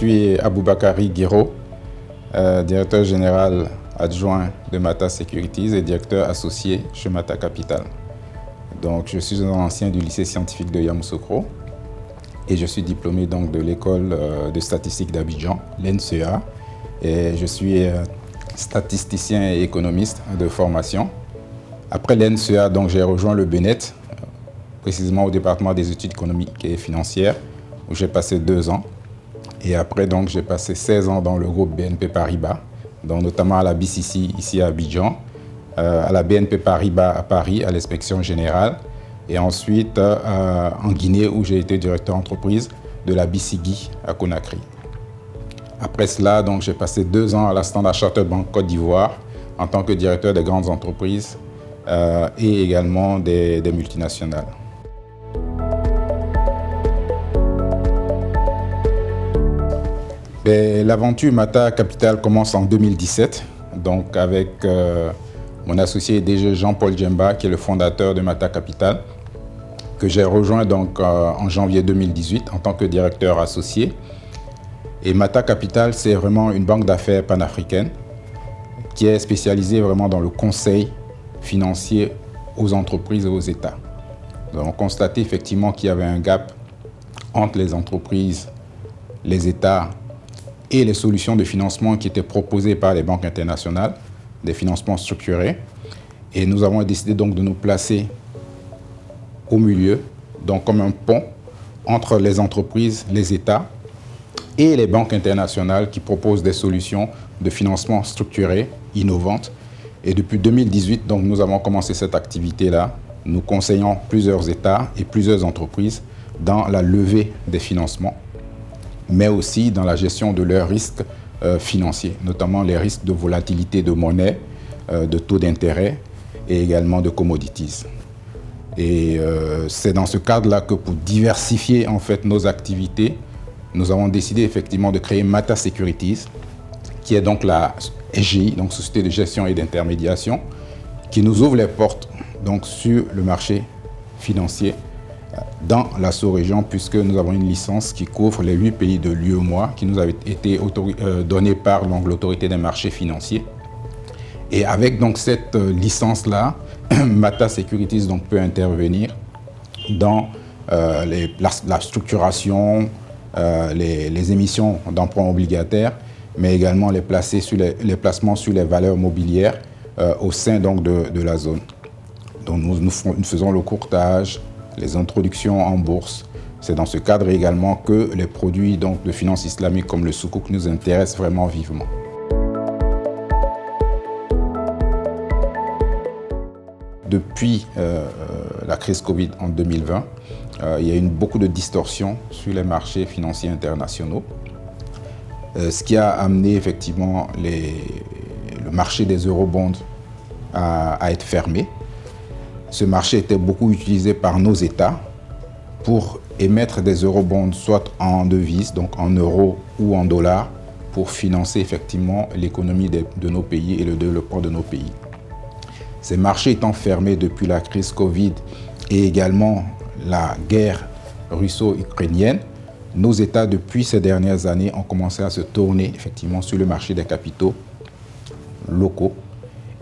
suis Aboubakari Guiro, directeur général adjoint de Mata Securities et directeur associé chez Mata Capital. Donc, je suis un ancien du lycée scientifique de Yamoussoukro et je suis diplômé donc, de l'école de statistique d'Abidjan, l'ENSEA, et je suis statisticien et économiste de formation. Après l'ENSEA, donc, j'ai rejoint le BNET, précisément au département des études économiques et financières, où j'ai passé 2 ans. Et après, donc, j'ai passé 16 ans dans le groupe BNP Paribas, donc, notamment à la BCC ici à Abidjan, à la BNP Paribas à Paris, à l'inspection générale, et ensuite en Guinée, où j'ai été directeur entreprise de la BCGI à Conakry. Après cela, donc, j'ai passé 2 ans à la Standard Chartered Bank Côte d'Ivoire en tant que directeur des grandes entreprises et également des multinationales. L'aventure Mata Capital commence en 2017, donc avec mon associé et DG Jean-Paul Djemba, qui est le fondateur de Mata Capital, que j'ai rejoint donc en janvier 2018 en tant que directeur associé. Et Mata Capital, c'est vraiment une banque d'affaires panafricaine qui est spécialisée vraiment dans le conseil financier aux entreprises et aux États. Donc, on constatait effectivement qu'il y avait un gap entre les entreprises, les États et les solutions de financement qui étaient proposées par les banques internationales, des financements structurés. Et nous avons décidé donc de nous placer au milieu, donc comme un pont entre les entreprises, les États et les banques internationales qui proposent des solutions de financement structurées, innovantes. Et depuis 2018, donc, nous avons commencé cette activité-là. Nous conseillons plusieurs États et plusieurs entreprises dans la levée des financements, mais aussi dans la gestion de leurs risques financiers, notamment les risques de volatilité de monnaie, de taux d'intérêt et également de commodities. Et c'est dans ce cadre-là que pour diversifier en fait nos activités, nous avons décidé effectivement de créer Mata Securities, qui est donc la SGI, donc Société de gestion et d'intermédiation, qui nous ouvre les portes donc, sur le marché financier dans la sous-région, puisque nous avons une licence qui couvre les 8 pays de l'UEMOA, qui nous avait été donnée par l'autorité des marchés financiers. Et avec donc, cette licence-là, Mata Securities donc, peut intervenir dans la structuration, les émissions d'emprunts obligataires, mais également les placements sur les valeurs mobilières au sein donc, de la zone. Donc nous faisons le courtage, les introductions en bourse. C'est dans ce cadre également que les produits donc, de finance islamique comme le soukouk nous intéressent vraiment vivement. Depuis la crise Covid en 2020, il y a eu beaucoup de distorsions sur les marchés financiers internationaux, ce qui a amené effectivement le marché des eurobonds à être fermé. Ce marché était beaucoup utilisé par nos États pour émettre des eurobonds, soit en devises, donc en euros ou en dollars, pour financer effectivement l'économie de nos pays et le développement de nos pays. Ces marchés étant fermés depuis la crise Covid et également la guerre russo-ukrainienne, nos États, depuis ces dernières années, ont commencé à se tourner effectivement sur le marché des capitaux locaux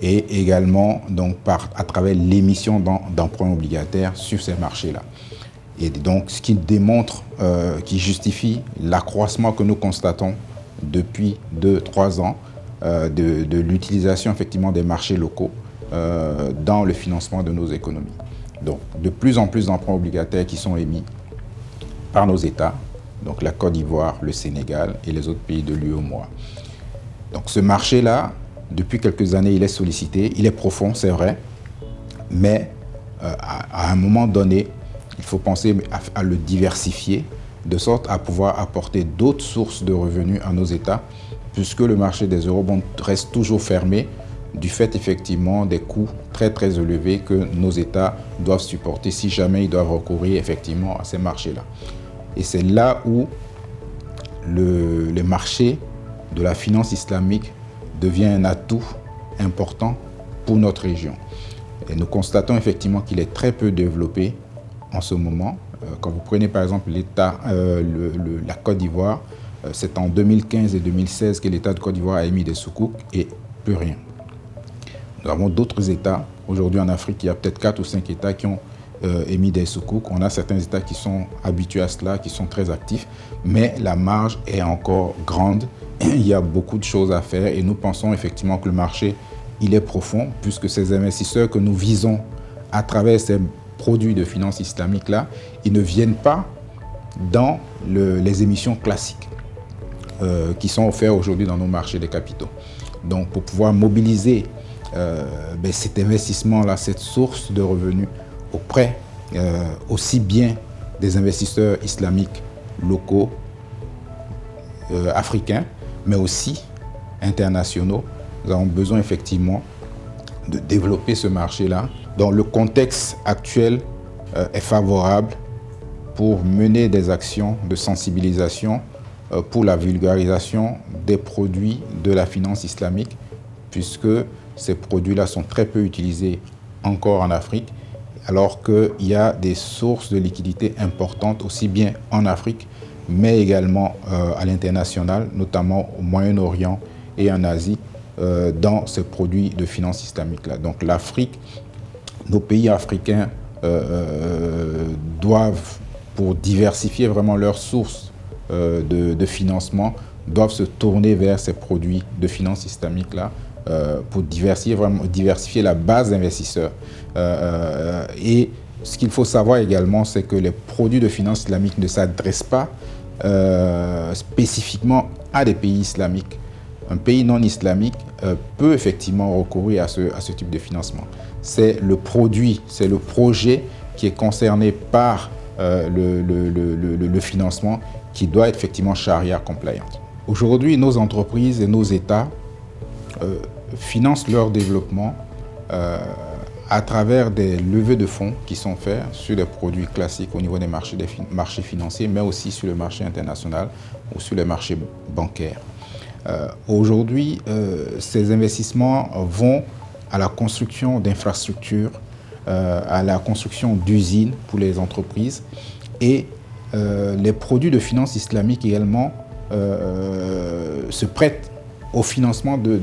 et également donc, à travers l'émission d'emprunts obligataires sur ces marchés-là. Et donc, ce qui démontre, qui justifie l'accroissement que nous constatons depuis 2-3 ans de l'utilisation effectivement des marchés locaux dans le financement de nos économies. Donc, de plus en plus d'emprunts obligataires qui sont émis par nos États, donc la Côte d'Ivoire, le Sénégal et les autres pays de l'UEMOA. Donc, ce marché-là, depuis quelques années, il est sollicité, il est profond, c'est vrai, mais à un moment donné, il faut penser à le diversifier de sorte à pouvoir apporter d'autres sources de revenus à nos États, puisque le marché des eurobonds reste toujours fermé du fait effectivement des coûts très très élevés que nos États doivent supporter si jamais ils doivent recourir effectivement à ces marchés-là. Et c'est là où le marché de la finance islamique devient un atout important pour notre région. Et nous constatons effectivement qu'il est très peu développé en ce moment. Quand vous prenez par exemple l'État, la Côte d'Ivoire, C'est en 2015 et 2016 que l'État de Côte d'Ivoire a émis des soukouk et plus rien. Nous avons d'autres États. Aujourd'hui en Afrique, il y a peut-être 4 ou 5 États qui ont émis des soukouk. On a certains États qui sont habitués à cela, qui sont très actifs, mais la marge est encore grande. Il y a beaucoup de choses à faire et nous pensons effectivement que le marché, il est profond, puisque ces investisseurs que nous visons à travers ces produits de finance islamique-là, ils ne viennent pas dans les émissions classiques qui sont offertes aujourd'hui dans nos marchés des capitaux. Donc pour pouvoir mobiliser cet investissement-là, cette source de revenus auprès aussi bien des investisseurs islamiques locaux, africains, mais aussi internationaux, nous avons besoin effectivement de développer ce marché-là. Donc le contexte actuel est favorable pour mener des actions de sensibilisation pour la vulgarisation des produits de la finance islamique, puisque ces produits-là sont très peu utilisés encore en Afrique, alors qu'il y a des sources de liquidités importantes aussi bien en Afrique, mais également à l'international, notamment au Moyen-Orient et en Asie, dans ces produits de finance islamique-là. Donc l'Afrique, nos pays africains doivent, pour diversifier vraiment leurs sources de financement, doivent se tourner vers ces produits de finance islamique-là pour diversifier la base d'investisseurs. Et ce qu'il faut savoir également, c'est que les produits de finance islamique ne s'adressent pas spécifiquement à des pays islamiques. Un pays non islamique peut effectivement recourir à ce type de financement. C'est le produit, c'est le projet qui est concerné par le financement qui doit être effectivement charia compliant. Aujourd'hui, nos entreprises et nos États financent leur développement à travers des levées de fonds qui sont faits sur des produits classiques au niveau des marchés financiers, mais aussi sur le marché international ou sur les marchés bancaires. Aujourd'hui, ces investissements vont à la construction d'infrastructures, à la construction d'usines pour les entreprises et les produits de finance islamique également se prêtent au financement de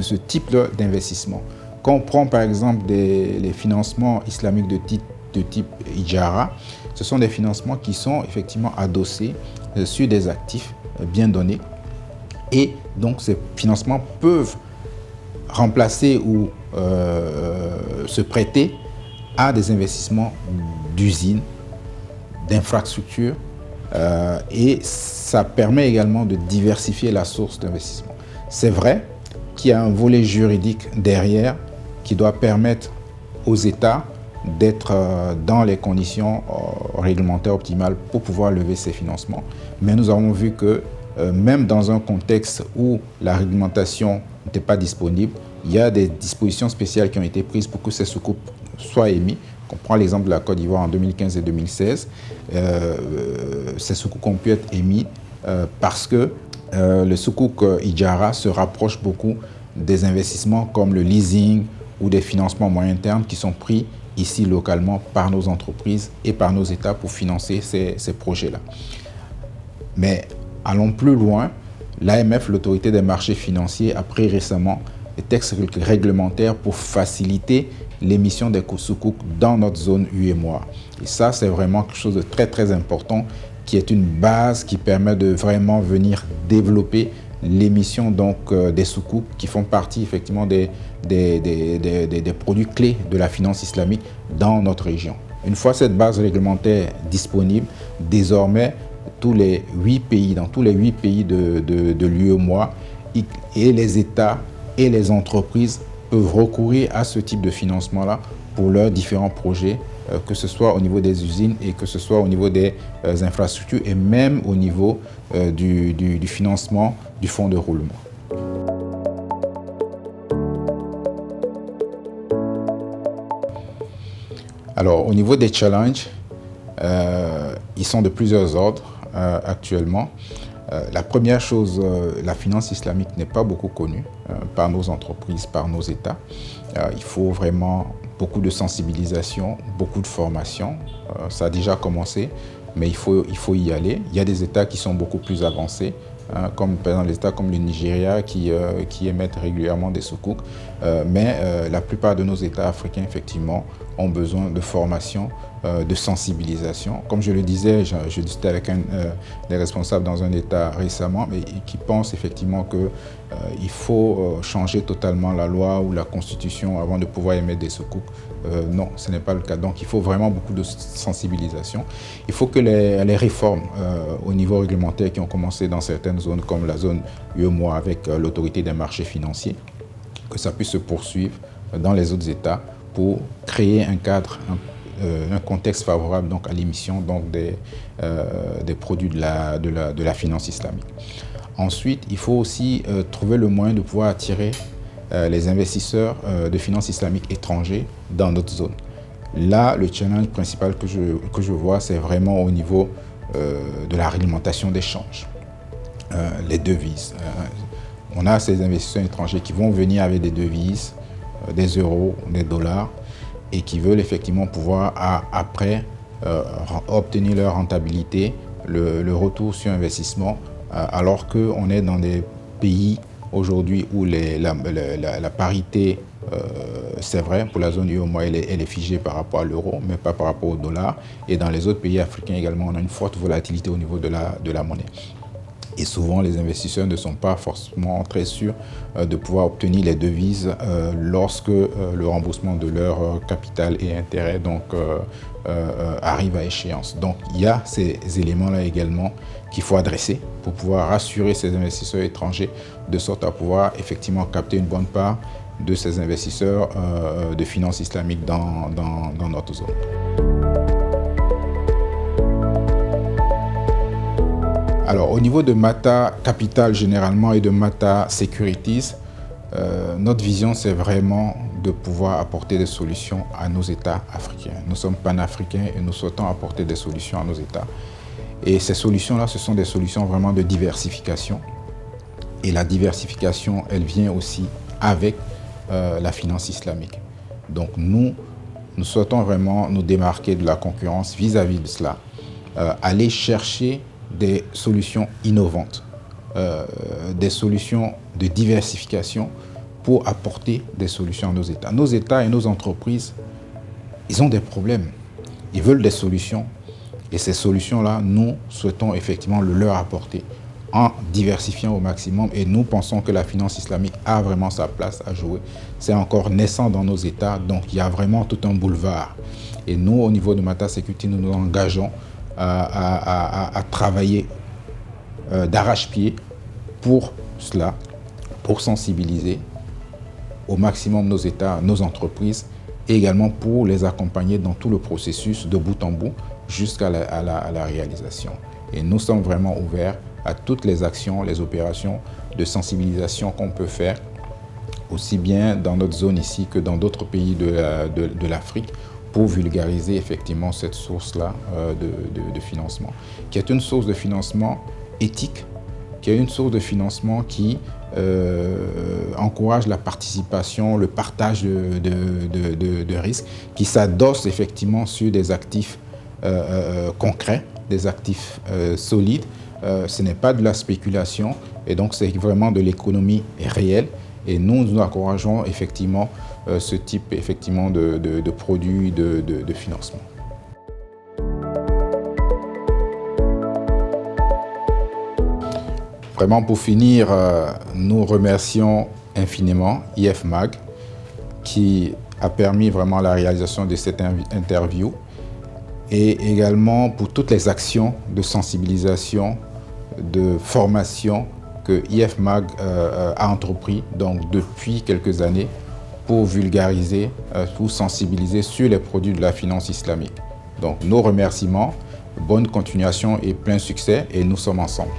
ce type d'investissement. Quand on prend par exemple les financements islamiques de type Ijara, ce sont des financements qui sont effectivement adossés sur des actifs bien donnés. Et donc ces financements peuvent remplacer ou se prêter à des investissements d'usines, d'infrastructures, et ça permet également de diversifier la source d'investissement. C'est vrai qu'il y a un volet juridique derrière qui doit permettre aux États d'être dans les conditions réglementaires optimales pour pouvoir lever ces financements. Mais nous avons vu que même dans un contexte où la réglementation n'était pas disponible, il y a des dispositions spéciales qui ont été prises pour que ces soukouk soient émis. On prend l'exemple de la Côte d'Ivoire en 2015 et 2016. Ces soukouk ont pu être émis parce que le soukouk Ijara se rapproche beaucoup des investissements comme le leasing ou des financements moyen terme qui sont pris ici localement par nos entreprises et par nos États pour financer ces projets-là. Mais allons plus loin, l'AMF, l'autorité des marchés financiers, a pris récemment des textes réglementaires pour faciliter l'émission des soukouk dans notre zone UEMOA. Et ça, c'est vraiment quelque chose de très très important qui est une base qui permet de vraiment venir développer l'émission des soukouk qui font partie effectivement des produits clés de la finance islamique dans notre région. Une fois cette base réglementaire disponible, désormais, dans tous les 8 pays de l'UEMOA, et les États et les entreprises peuvent recourir à ce type de financement-là pour leurs différents projets, que ce soit au niveau des usines et que ce soit au niveau des infrastructures et même au niveau du financement du fonds de roulement. Alors, au niveau des challenges, ils sont de plusieurs ordres actuellement. La première chose, la finance islamique n'est pas beaucoup connue par nos entreprises, par nos États. Il faut vraiment beaucoup de sensibilisation, beaucoup de formation. Ça a déjà commencé. mais il faut y aller. Il y a des États qui sont beaucoup plus avancés, comme par exemple les États comme le Nigeria qui émettent régulièrement des soukouk. Mais la plupart de nos États africains, effectivement, ont besoin de formation, de sensibilisation. Comme je le disais, je discutais avec des responsables dans un État récemment, mais qui pensent effectivement qu'il faut changer totalement la loi ou la constitution avant de pouvoir émettre des soukouk. Non, ce n'est pas le cas. Donc il faut vraiment beaucoup de sensibilisation. Il faut que les réformes au niveau réglementaire qui ont commencé dans certaines zones comme la zone UEMOA avec l'autorité des marchés financiers, que ça puisse se poursuivre dans les autres États pour créer un cadre, un contexte favorable donc, à l'émission des produits de la finance islamique. Ensuite, il faut aussi trouver le moyen de pouvoir attirer les investisseurs de finance islamique étrangers dans notre zone. Là, le challenge principal que je vois, c'est vraiment au niveau de la réglementation des changes, les devises. On a ces investisseurs étrangers qui vont venir avec des devises, des euros, des dollars, et qui veulent effectivement pouvoir, après, obtenir leur rentabilité, le retour sur investissement, alors qu'on est dans des pays aujourd'hui où la parité, c'est vrai, pour la zone UEMOA, elle est figée par rapport à l'euro, mais pas par rapport au dollar. Et dans les autres pays africains également, on a une forte volatilité au niveau de la monnaie. Et souvent, les investisseurs ne sont pas forcément très sûrs de pouvoir obtenir les devises lorsque le remboursement de leur capital et intérêt donc, arrive à échéance. Donc, il y a ces éléments-là également qu'il faut adresser pour pouvoir rassurer ces investisseurs étrangers de sorte à pouvoir effectivement capter une bonne part de ces investisseurs de finance islamique dans notre zone. Alors, au niveau de Mata Capital généralement et de Mata Securities, notre vision, c'est vraiment de pouvoir apporter des solutions à nos États africains. Nous sommes panafricains et nous souhaitons apporter des solutions à nos États. Et ces solutions-là, ce sont des solutions vraiment de diversification. Et la diversification, elle vient aussi avec la finance islamique. Donc, nous souhaitons vraiment nous démarquer de la concurrence vis-à-vis de cela, aller chercher des solutions innovantes, des solutions de diversification pour apporter des solutions à nos États. Nos États et nos entreprises, ils ont des problèmes. Ils veulent des solutions. Et ces solutions-là, nous souhaitons effectivement le leur apporter en diversifiant au maximum. Et nous pensons que la finance islamique a vraiment sa place à jouer. C'est encore naissant dans nos États, donc il y a vraiment tout un boulevard. Et nous, au niveau de Mata Security, nous nous engageons à travailler d'arrache-pied pour cela, pour sensibiliser au maximum nos États, nos entreprises, et également pour les accompagner dans tout le processus de bout en bout jusqu'à la réalisation. Et nous sommes vraiment ouverts à toutes les actions, les opérations de sensibilisation qu'on peut faire, aussi bien dans notre zone ici que dans d'autres pays de l'Afrique, pour vulgariser effectivement cette source-là de financement, qui est une source de financement éthique, qui est une source de financement qui encourage la participation, le partage de risques, qui s'adosse effectivement sur des actifs concrets, des actifs solides. Ce n'est pas de la spéculation et donc c'est vraiment de l'économie réelle. Et nous encourageons effectivement ce type effectivement de produits de financement. Vraiment pour finir, nous remercions infiniment IFMag qui a permis vraiment la réalisation de cette interview et également pour toutes les actions de sensibilisation, de formation que IFMag a entrepris donc depuis quelques années pour vulgariser, pour sensibiliser sur les produits de la finance islamique. Donc nos remerciements, bonne continuation et plein succès et nous sommes ensemble.